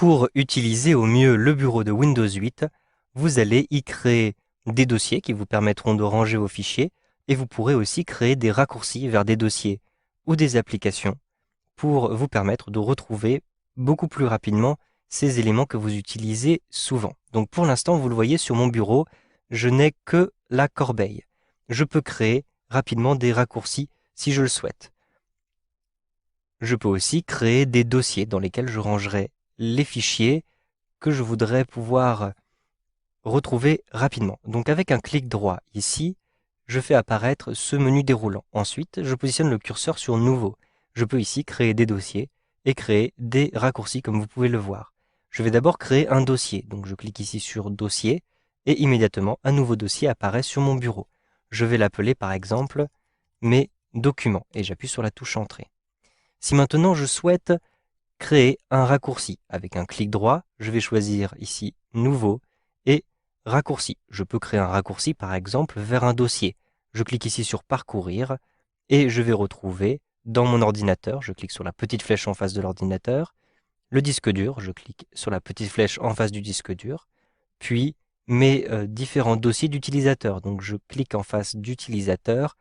Pour utiliser au mieux le bureau de Windows 8, vous allez y créer des dossiers qui vous permettront de ranger vos fichiers et vous pourrez aussi créer des raccourcis vers des dossiers ou des applications pour vous permettre de retrouver beaucoup plus rapidement ces éléments que vous utilisez souvent. Donc pour l'instant, vous le voyez sur mon bureau, je n'ai que la corbeille. Je peux créer rapidement des raccourcis si je le souhaite. Je peux aussi créer des dossiers dans lesquels je rangerai les fichiers que je voudrais pouvoir retrouver rapidement. Donc avec un clic droit ici, je fais apparaître ce menu déroulant. Ensuite, je positionne le curseur sur Nouveau. Je peux ici créer des dossiers et créer des raccourcis comme vous pouvez le voir. Je vais d'abord créer un dossier. Donc je clique ici sur Dossier et immédiatement un nouveau dossier apparaît sur mon bureau. Je vais l'appeler par exemple Mes documents et j'appuie sur la touche Entrée. Si maintenant je souhaite créer un raccourci, avec un clic droit, je vais choisir ici Nouveau et Raccourci. Je peux créer un raccourci par exemple vers un dossier. Je clique ici sur Parcourir et je vais retrouver dans mon ordinateur, je clique sur la petite flèche en face de l'ordinateur, le disque dur, je clique sur la petite flèche en face du disque dur, puis mes différents dossiers d'utilisateur. Donc je clique en face d'utilisateur,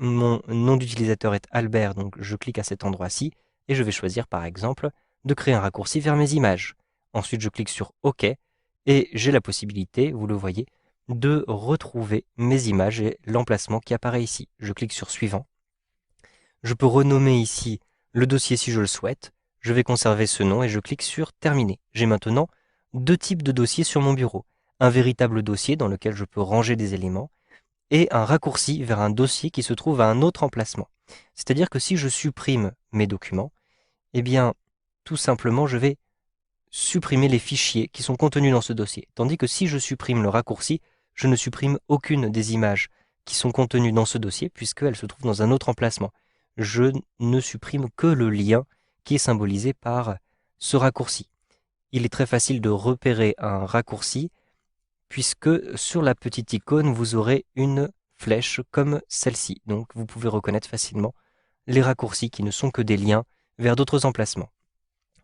mon nom d'utilisateur est Albert, donc je clique à cet endroit-ci et je vais choisir par exemple de créer un raccourci vers mes images. Ensuite je clique sur OK et j'ai la possibilité, vous le voyez, de retrouver mes images et l'emplacement qui apparaît ici. Je clique sur Suivant. Je peux renommer ici le dossier si je le souhaite. Je vais conserver ce nom et je clique sur Terminer. J'ai maintenant deux types de dossiers sur mon bureau. Un véritable dossier dans lequel je peux ranger des éléments et un raccourci vers un dossier qui se trouve à un autre emplacement. C'est-à-dire que si je supprime mes documents, eh bien, tout simplement, je vais supprimer les fichiers qui sont contenus dans ce dossier. Tandis que si je supprime le raccourci, je ne supprime aucune des images qui sont contenues dans ce dossier puisqu'elles se trouvent dans un autre emplacement. Je ne supprime que le lien qui est symbolisé par ce raccourci. Il est très facile de repérer un raccourci puisque sur la petite icône, vous aurez une flèche comme celle-ci. Donc vous pouvez reconnaître facilement les raccourcis qui ne sont que des liens vers d'autres emplacements.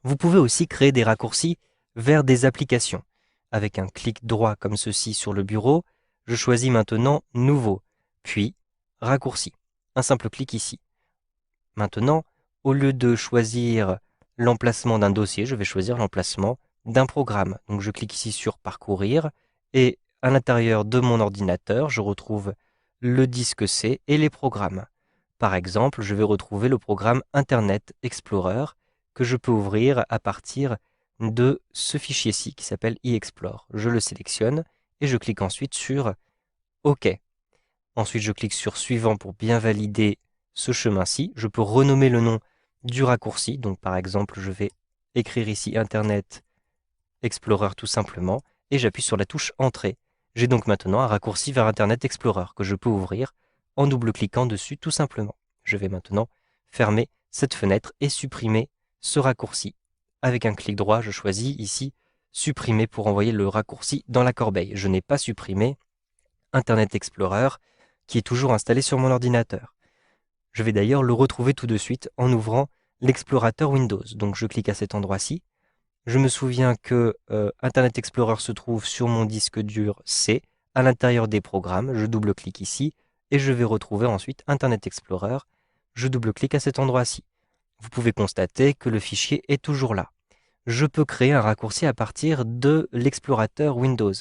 Vous pouvez aussi créer des raccourcis vers des applications. Avec un clic droit comme ceci sur le bureau, je choisis maintenant Nouveau, puis Raccourci. Un simple clic ici. Maintenant, au lieu de choisir l'emplacement d'un dossier, je vais choisir l'emplacement d'un programme. Donc je clique ici sur Parcourir et à l'intérieur de mon ordinateur, je retrouve le disque C et les programmes. Par exemple, je vais retrouver le programme Internet Explorer que je peux ouvrir à partir de ce fichier-ci qui s'appelle eExplore. Je le sélectionne et je clique ensuite sur OK. Ensuite, je clique sur Suivant pour bien valider ce chemin-ci. Je peux renommer le nom du raccourci. Donc, par exemple, je vais écrire ici Internet Explorer tout simplement et j'appuie sur la touche Entrée. J'ai donc maintenant un raccourci vers Internet Explorer que je peux ouvrir en double-cliquant dessus tout simplement. Je vais maintenant fermer cette fenêtre et supprimer ce raccourci. Avec un clic droit, je choisis ici Supprimer pour envoyer le raccourci dans la corbeille. Je n'ai pas supprimé Internet Explorer qui est toujours installé sur mon ordinateur. Je vais d'ailleurs le retrouver tout de suite en ouvrant l'explorateur Windows. Donc je clique à cet endroit-ci. Je me souviens que Internet Explorer se trouve sur mon disque dur C, à l'intérieur des programmes. Je double-clique ici et je vais retrouver ensuite Internet Explorer. Je double-clique à cet endroit-ci. Vous pouvez constater que le fichier est toujours là. Je peux créer un raccourci à partir de l'explorateur Windows.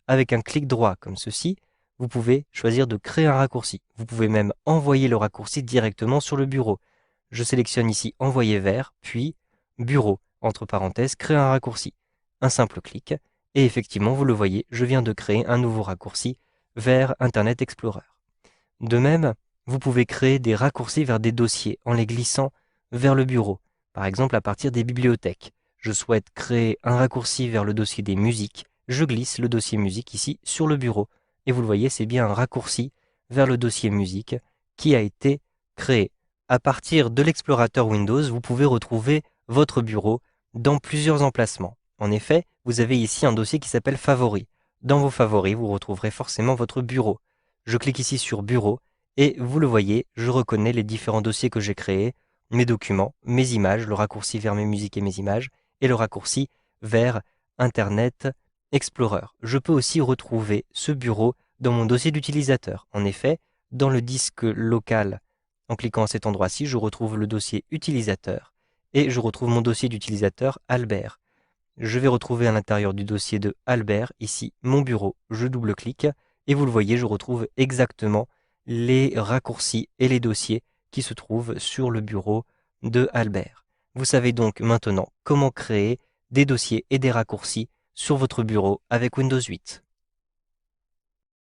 Avec un clic droit comme ceci, vous pouvez choisir de créer un raccourci. Vous pouvez même envoyer le raccourci directement sur le bureau. Je sélectionne ici Envoyer vers, puis Bureau, entre parenthèses, créer un raccourci. Un simple clic, et effectivement, vous le voyez, je viens de créer un nouveau raccourci vers Internet Explorer. De même, vous pouvez créer des raccourcis vers des dossiers en les glissant vers le bureau, par exemple à partir des bibliothèques. Je souhaite créer un raccourci vers le dossier des musiques, je glisse le dossier musique ici sur le bureau, et vous le voyez, c'est bien un raccourci vers le dossier musique qui a été créé. À partir de l'explorateur Windows, vous pouvez retrouver votre bureau dans plusieurs emplacements. En effet, vous avez ici un dossier qui s'appelle Favoris. Dans vos favoris, vous retrouverez forcément votre bureau. Je clique ici sur Bureau et vous le voyez, je reconnais les différents dossiers que j'ai créés, mes documents, mes images, le raccourci vers mes musiques et mes images, et le raccourci vers Internet Explorer. Je peux aussi retrouver ce bureau dans mon dossier d'utilisateur. En effet, dans le disque local, en cliquant à cet endroit-ci, je retrouve le dossier utilisateur et je retrouve mon dossier d'utilisateur Albert. Je vais retrouver à l'intérieur du dossier de Albert, ici, mon bureau. Je double-clique et vous le voyez, je retrouve exactement les raccourcis et les dossiers qui se trouvent sur le bureau de Albert. Vous savez donc maintenant comment créer des dossiers et des raccourcis sur votre bureau avec Windows 8.